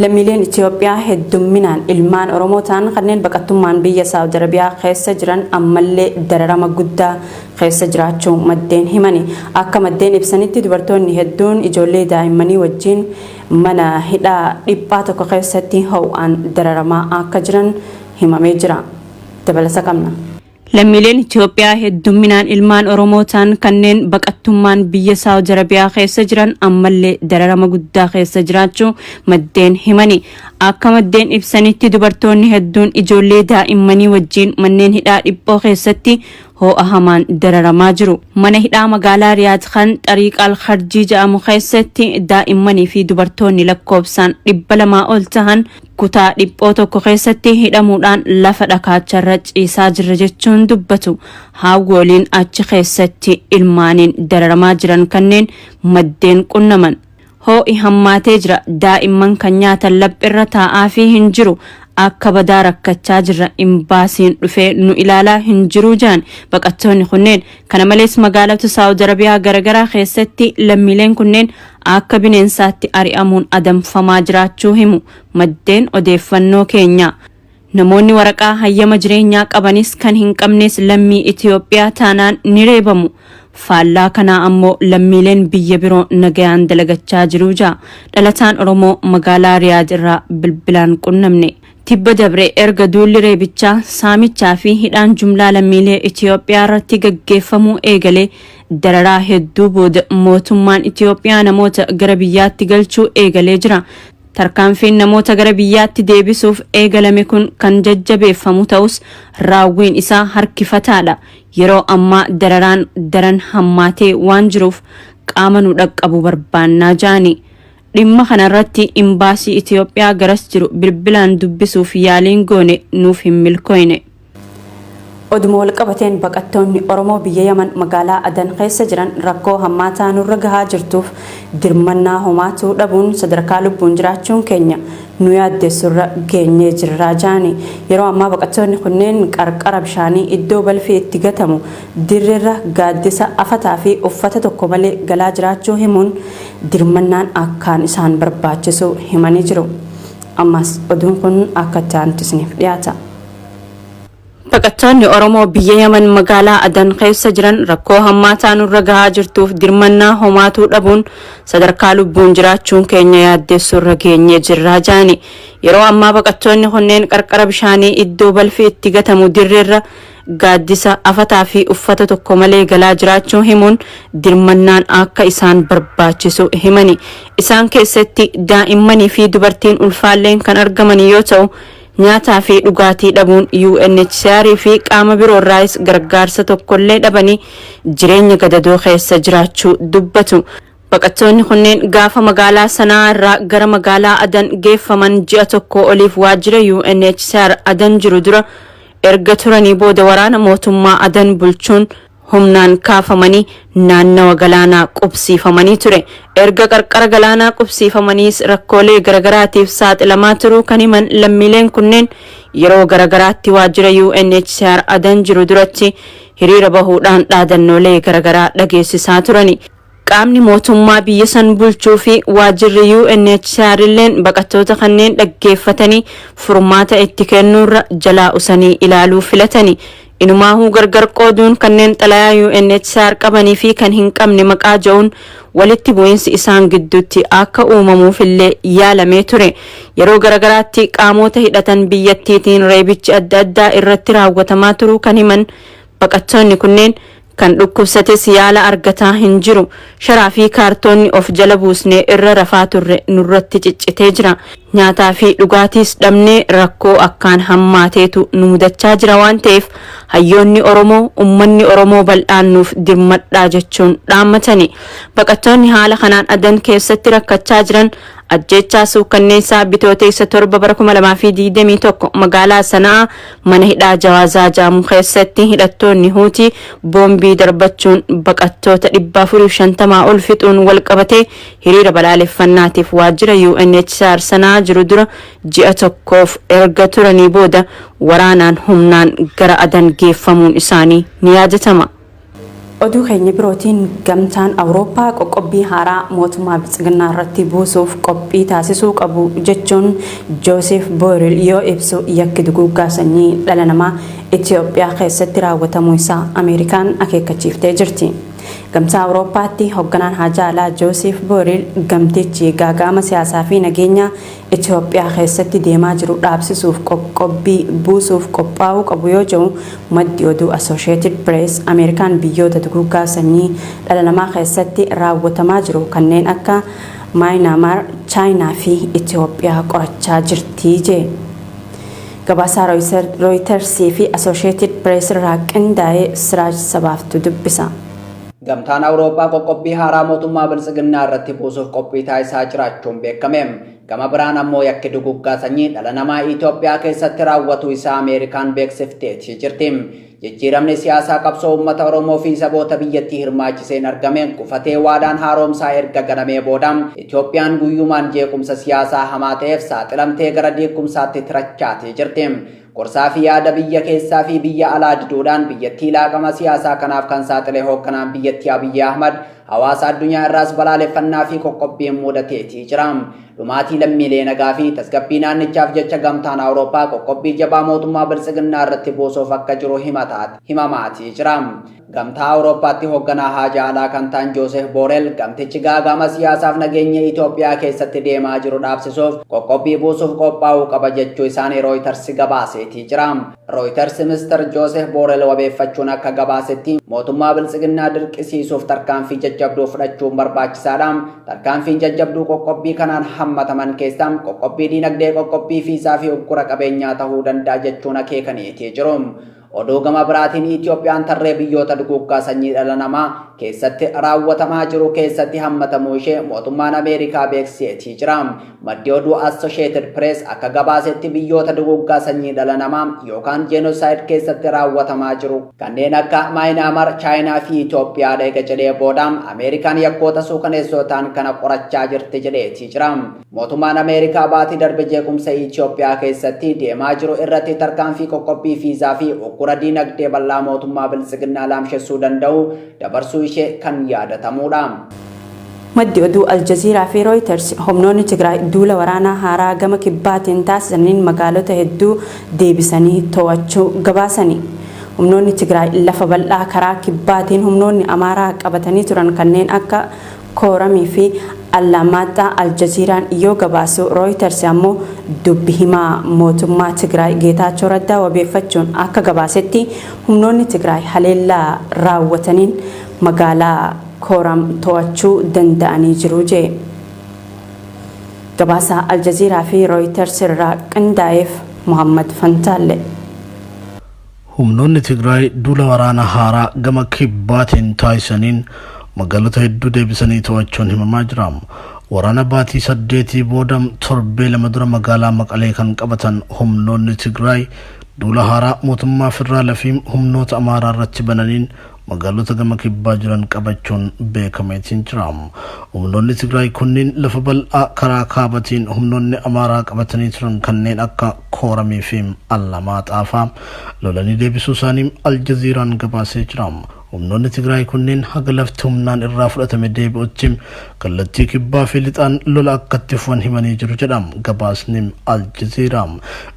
lammiileen Itoophiyaa hedduminaan ilmaan Oromootaan kanneen baqattummaan biyya Saawud Arabiyaa keessa jiran ammallee dararama guddaa keessa jiraachuu maddeen himani. Akka maddeen ibsanitti dubartoonni hedduun ijoollee daa'immanii wajjin mana hidhaa dhiphaa tokko keessatti ho'aan dararamaa akka jiran himamee jira. Dabalasa qabna. Lammiileen Itoophiyaa hedduminaan ilmaan Oromootaan kanneen baqattummaan biyya Saawud Arabiyaa keessa jiran ammallee dararama guddaa keessa jiraachuu maddeen himani. Akka maddeen ibsanitti dubartoonni hedduun ijoollee daa'immanii wajjin manneen hidhaa dhiphoo keessatti ho'a hamaan dararamaa jiru. Mana hidhaa magaalaa Riyaad kan Xariiqa Al-Kharjii jedhamu keessatti daa'immanii fi dubartoonni lakkoofsaan 200 ol tahan kutaa dhiphoo tokko keessatti hidhamuudhaan lafa dhakaacharra ciisaa jirra jechuun dubbatu. Haawwoliin achi keessatti ilmaaniin dararamaa jiran kanneen maddeen qunnaman. Ho'i hammaatee jira. Daa'imman kan nyaatan laphirra taa'aa fi hin jiru. Akka badaa rakkachaa jirra. Imbaasiin dhufee nu ilaalaa hin jiru jaan baqattoonni kunneen. Kana malees magaalota Saawud Arabiyaa garagaraa keessatti lammiileen kunneen akka bineensaatti ari'amuun adamfamaa jiraachuu himu maddeen odeeffannoo keenya. Namoonni waraqaa hayyama jireenyaa qabanis kan hin qabnes lammii Itoophiyaa taanaan ni reebamu. Faallaa kanaa ammoo lammiileen biyya biroo nagayaan dalagachaa jiru jaa. Dhalataan Oromoo magaalaa Riyaad irraa bilbilaan qunnamne. Tibba dabre erga duulli reebichaa saamichaa fi hidhaan jumlaa lammiilee Itoophiyaa irratti gaggeeffamuu eegalee dararaa hedduu booda mootummaan Itoophiyaa namoota gara biyyaatti galchuu eegalee jira. Tarkaanfiin namoota gara biyyaatti deebisuuf eegalame kun kan jajjabeeffamu ta'us raawwiin isaa harkifataadha. Yeroo ammaa dararaan daran hammaatee waan jiruuf qaama nu dhaqqabu barbaannaa jaani. Dhimma kanarratti imbaasii Itoophiyaa garas jiru bilbilaan dubbisuuf yaaliin goone nuuf hin milkooyne. Oduma walqabateen baqattoonni Oromoo biyya Yaman magaalaa Adan keessa jiran rakkoo hammaataa nurra gahaa jirtuuf dirmannaa homaatuu dhabuun sadarkaa lubbuun jiraachuun keenya nu yaaddeessurra geenyee jirraa jaani. Yeroo ammaa baqattoonni kunneen qarqara bishaanii iddoo balfi itti gatamu dirreerra gaaddisa afataa fi uffata tokko malee galaa jiraachuu himuun dirmannaan akkaan isaan barbaachisu himanii jiru. Ammas oduun kun akka taantisniif dhiyaata. Baqattoonni Oromoo biyya Yaman magaalaa Adan keessa jiran rakkoo hammaataa nurra gahaa jirtuuf dirmannaa homaatuu dhabuun sadarkaa lubbuun jiraachuun keenya yaaddeessurra geenyee jirraa jaani. Yeroo ammaa baqattoonni kunneen qarqara bishaanii iddoo balfi itti gatamu dirreerra gaaddisa afataa fi uffata tokko malee galaa jiraachuu himuun dirmannaan akka isaan barbaachisu himani. Isaan keessatti daa'immanii fi dubartiin ulfaalleen kan argaman yoo ta'u nyaataa fi dhugaatii dhabuun UNHCR fi qaama biroo irraas gargaarsa tokkollee dhabanii jireenya gadadoo keessa jiraachuu dubbatu. Baqattoonni kunneen gaafa magaalaa sanaa irraa gara magaalaa Adan geeffaman ji'a tokko oliif waajjira UNHCR Adan jiru dura erga turanii booda waraana mootummaa Adan bulchuun humnaan kaafamanii naannawa galaanaa qubsiifamanii ture. Erga qarqara galaanaa qubsiifamaniis rakkoolee garagaraatiif saaxilamaa turuu kan himan lammiileen kunneen yeroo garagaraatti waajjira UNHCR Adan jiru duratti hiriira bahuudhaan dhaadannoolee garagaraa dhageessisaa turani. Qaamni mootummaa biyya san bulchuu fi waajjirri UNHCR illeen baqattoota kanneen dhaggeeffatanii furmaata itti kennuurra jalaa usanii ilaaluu filatani. Inumaahuu gargar qooduun kanneen xalayaa UNHCR qabanii fi kan hin qabne maqaa ja'uun walitti bu'iinsi isaan gidduutti akka uumamuuf illee yaalamee ture. Yeroo garagaraatti qaamota hidhatan biyyattiitiin reebichi adda addaa irratti raawwatamaa turuu kan himan baqattoonni kunneen kan dhukkubsates yaala argataa hin jiru. Sharaa fi kaartoonni of jala buusnee irra rafaa turre nurratti ciccitee jira. Nyaataa fi dhugaatiis dhabnee rakkoo akkaan hammaateetu nu mudachaa jira waan ta'eef hayyoonni Oromoo ummanni Oromoo bal'aannuuf dirmadhaa jechuun dhaammatani. Baqattoonni haala kanaan Adan keessatti rakkachaa jiran ajjechaa suukkanneessaa bitooteessa 7 bara 2021 magaalaa Sanaa mana hidhaa Jawaazaa jedhamu keessatti hidhattoonni Huutii boombii darbachuun baqattoota 450 ol fixuun wal qabatee hiriira balaaleffannaatiif waajjira UNHCR Sanaa jiru dura ji'a tokkoof erga turanii booda waraanaan humnaan gara Adan geeffamuun isaanii ni yaadatama. oduu keenya birootiin gamtaan awurooppaa qoqqobbii haaraa mootummaa biltsiginnaa irratti buusuuf qophii taasisuu qabu jechuun Joosef Boorel yoo ibsu yakki duguuggaa sanyii dhala namaa Itoophiyaa keessatti raawwatamuu isaa Ameerikaan akeekkachiiftee jirti. Gamtaa Awurooppaatti hoogganaan haajaa alaa Joosef Boorel gamtichi gaaga'ama siyaasaa fi nageenya Itoophiyaa keessatti deemaa jiru dhaabsisuuf qoqqobbii buusuuf qophaa'uu qabu yoo jedhu maddi oduu Associated Press Ameerikaan biyyoota duguuggaa sanyii dhala namaa keessatti raawwatamaa jiru kanneen akka Myanmar, Chaayinaa fi Itoophiyaa qorachaa jirti jedhe. Gabaasaa Reuters fi Associated Press irraa qindaa'ee Siraaj Sabaaftu dubbisa. Gamtaan Awurooppaa qoqqobbii haaraa mootummaa biltsiginnaa irratti buusuuf qophii taasisaa jiraachuun beekame. Gama biraan ammoo yakki duguuggaa sanyii dhala namaa Itoophiyaa keessatti raawwatu isaa Ameerikaan beeksifteetii jirti. Jijjiiramni siyaasaa qabsoo uummata Oromoo fi saboota biyyattii hirmaachiseen argameen kufatee waadaan haaromsaa erga ganamee booda Itoophiyaan guyyumaan jeequmsa siyaasaa hamaa ta'eef saaxilamtee gara diigumsaatti tirachaatii jirti. Gorsaa fi yaada biyya keessaa fi biyya alaa diduudhaan biyyattii laaqama siyaasaa kanaaf kan saaxile hoogganaan biyyattii Abiyyi Ahmad hawaasa addunyaa irraas balaaleffannaa fi qoqqobbiin mudateetii jira. Dhumaatii lammiilee nagaa fi tasgabbii naannichaaf jecha gamtaan Awurooppaa qoqqobbii jabaa mootummaa biltsiginnaa irratti buusuuf akka jiru himamaatii jira. Gamtaa Awurooppaatti hoogganaa haajaa alaa kan ta'an Joosef Boorel gamtichi gaaga'ama siyaasaaf nageenya Itoophiyaa keessatti deemaa jiru dhaabsisuuf qoqqobbii buusuuf qophaa'uu qaba jechuu isaanii Reuters gabaaseetii jira. Reuters Mr. Joosef Boorel wabeeffachuun akka gabaasetti mootummaa biltsiginnaa dirqisiisuuf tarkaanfii jajjabduu fudhachuun barbaachisaadha. Tarkaanfiin jajjabduu qoqqobbii kanaan hammataman keessaa qoqqobbii dinagdee, qoqqobbii fiisaa fi uggura qabeenyaa ta'uu danda'a jechuun akeekaniitii jiru. Oduu gama biraatiin Itoophiyaan tarree biyyoota duguuggaa sanyii dhala namaa keessatti raawwatamaa jiru keessatti hammatamuu ishee mootummaan Ameerikaa beeksiseetii jira. Maddi oduu Associated Press akka gabaasetti biyyoota duguuggaa sanyii dhala namaa yookaan genocide keessatti raawwatamaa jiru kanneen akka Myanmar, Chaayinaa fi Itoophiyaa eega jedhee booda Ameerikaan yakkoota suukaneessootaan kana qorachaa jirti jedheetii jira. Mootummaan Ameerikaa baatii darbe jeequmsa Itoophiyaa keessatti deemaa jiru irratti tarkaanfii qoqqobbii fiisaa fi uggura dinagdee bal'aa mootummaa biltsiginnaa laamshessuu danda'u dabarsuu ishee kan yaadatamudha. Maddi oduu Aljaziiraa fi Reuters humnoonni Tigraay duula waraanaa haaraa gama kibbaatiin taasisaniin magaalota hedduu deebisanii to'achuu gabaasani. Humnoonni Tigraay lafa bal'aa karaa kibbaatiin humnoonni Amaaraa qabatanii turan kanneen akka Kooramii fi Allamaxaa Aljaziiraan yoo gabaasu Reuters ammoo dubbi himaa mootummaa Tigraay Geetaachoo Raddaa wabeeffachuun akka gabaasetti humnoonni Tigraay haleellaa raawwataniin magaalaa Kooram to'achuu danda'anii jiru jedhe. Gabaasaa Aljaziiraa fi Reuters irraa qindaa'eef Muhammad Fantaalle. Humnoonni Tigraay duula waraanaa haaraa gama kibbaatiin taasisaniin magaalota hedduu deebisanii to'achuun himamaa jira. Waraana baatii 8 booda torbee lama dura magaalaa Maqalee kan qabatan humnoonni Tigraay duula haaraa mootummaa federaalaa fi humnoota Amaaraa irratti bananiin magaalota gama kibbaa jiran qabachuun beekameetiin jira. Humnoonni Tigraay kunniin lafa bal'aa karaa kaabatiin humnoonni Amaaraa qabatanii turan kanneen akka Kooramii fi Allamaxaa fa'aa lolanii deebisuu isaanii Aljaziiraan gabaasee jira. Humnoonni Tigraay kunniin haga lafti humnaan irraa fudhatame deebi'utti kallattii kibbaa fi lixaan lola akkatti fufan himanii jiru jedham gabaasni Aljaziiraa.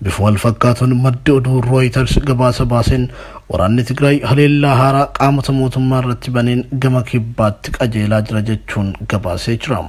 Bifa wal fakkaatuun maddi oduu Reuters gabaasa baaseen waraanni Tigraay haleellaa haaraa qaamota mootummaa irratti baneen gama kibbaatti qajeelaa jira jechuun gabaasee jira.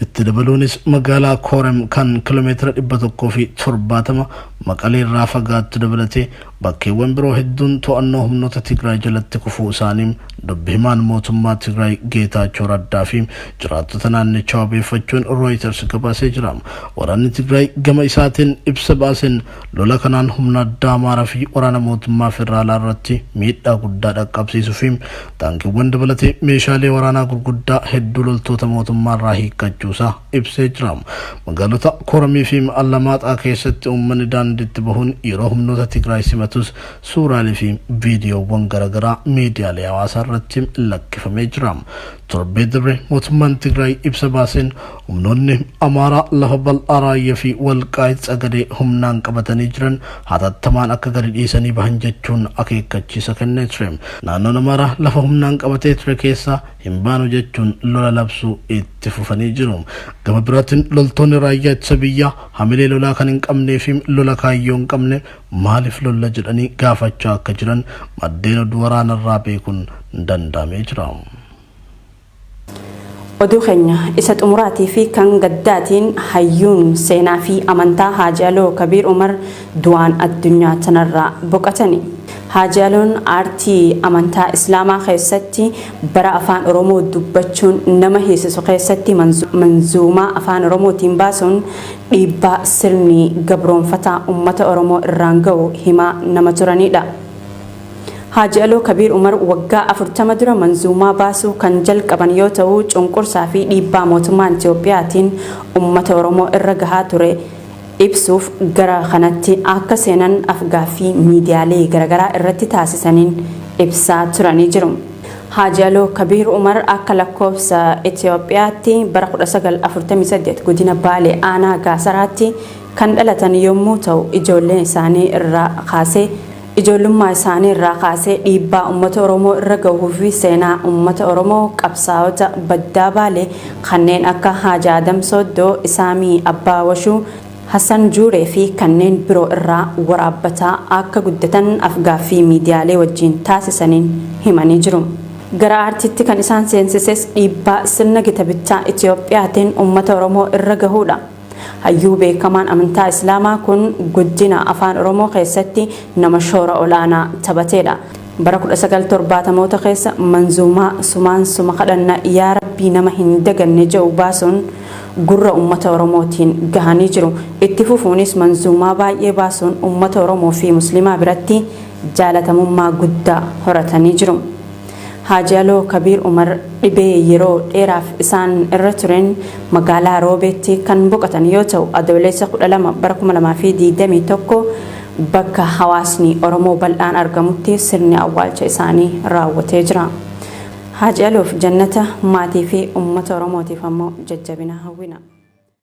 Itti dabaluunis magaalaa Kooram kan kiiloomeetira 170 Maqalee irraa fagaattu dabalatee bakkeewwan biroo hedduun to'annoo humnoota Tigraay jalatti kufuu isaanii dubbi himaan mootummaa Tigraay Geetaachoo Raddaa fi jiraattota naannichaa wabeeffachuun Reuters gabaasee jira. Waraanni Tigraay gama isaatiin ibsa baaseen lola kanaan humna addaa Amaaraa fi waraana mootummaa federaalaa irratti miidhaa guddaa dhaqqabsiisuu fi taankiiwwan dabalatee meeshaalee waraanaa gurguddaa hedduu loltoota mootummaa irraa hiikkachuusaa ibsee jira. Magaalota Kooramii fi Allamaxaa keessatti uummanni daandiitti bahuun yeroo humnoota Tigraay simatus suuraalee fi viidiyoowwan garaagaraa miidiyaalee hawaasaa irratti lakkifamee jira. Torbee darbe mootummaan Tigraay ibsa baaseen humnoonni Amaaraa lafa bal'aa Raayyaa fi Walqaayit Tsagadee humnaan qabatanii jiran hatattamaan akka gadi dhiisanii bahan jechuun akeekkachiisa kennee ture. Naannoon Amaaraa lafa humnaan qabatee ture keessaa hin baanu jechuun lola labsuu itti fufanii jiru. Gama biraatiin loltoonni raayyaa ittisa biyyaa hamilee lolaa kan hin qabnee fi lola kaayyoo hin qabne maaliif lolla jedhanii gaafachaa akka jiran maddeen oduu waraanarraa beekuun danda'amee jira. Oduu keenya isa xumuraatii fi kan gaddaatiin hayyuun seenaa fi amantaa Haaji Aloo Kabiir Umar du'aan addunyaa tanarraa boqotani. Haaji Aloon aartii amantaa Islaamaa keessatti bara afaan Oromoo dubbachuun nama hiisisu keessatti manzuumaa afaan Oromootiin baasuun dhiibbaa sirni gabroonfataa uummata Oromoo irraan ga'u himaa nama turanidha. Haaji Aloo Kabiir Umar waggaa 40 dura manzuumaa baasuu kan jalqaban yoo ta'u cunqursaa fi dhiibbaa mootummaan Itoophiyaatiin uummata Oromoo irra gahaa ture ibsuuf gara kanatti akka seenan afgaaffii miidiyaalee garaagaraa irratti taasisaniin ibsaa turanii jiru. Haaji Aloo Kabiir Umar akka lakkoofsa Itoophiyaatti bara 1948 godina Baalee aanaa Gaasaraatti kan dhalatan yommuu ta'u ijoollummaa isaanii irraa kaasee dhiibbaa uummata Oromoo irra gahuu fi seenaa uummata Oromoo qabsaa'ota baddaa Baalee kanneen akka Haaji Adam Soddoo, Isaamii Abbaa Washuu, Hassan Juuree fi kanneen biroo irraa waraabbataa akka guddatan afgaaffii miidiyaalee wajjin taasisaniin himanii jiru. Gara aartiitti kan isaan seensises dhiibbaa sirna gita bittaa Itoophiyaatiin uummata Oromoo irra gahuudha. Hayyuu beekamaan amantaa Islaamaa kun guddina afaan Oromoo keessatti nama shoora olaanaa taphateedha. Bara 1970 keessa manzuumaa sumaan suma kadhannaa yaa Rabbii nama hin daganne jedhu baasuun gurra uummata Oromootiin gahanii jiru. Itti fufuunis manzuumaa baay'ee baasuun uummata Oromoo fi Muslimaa biratti jaalatamummaa guddaa horatanii jiru. Haaji Aloo Kabiir Umar dhibee yeroo dheeraaf isaan irra tureen magaalaa Roobeetti kan boqotan yoo ta'u adoolessa 12 bara 2021 bakka hawaasni Oromoo bal'aan argamutti sirni awwaalcha isaanii raawwatee jira. Haaji Aloof jannata maatii fi uummata Oromootiif ammoo jajjabina hawwina.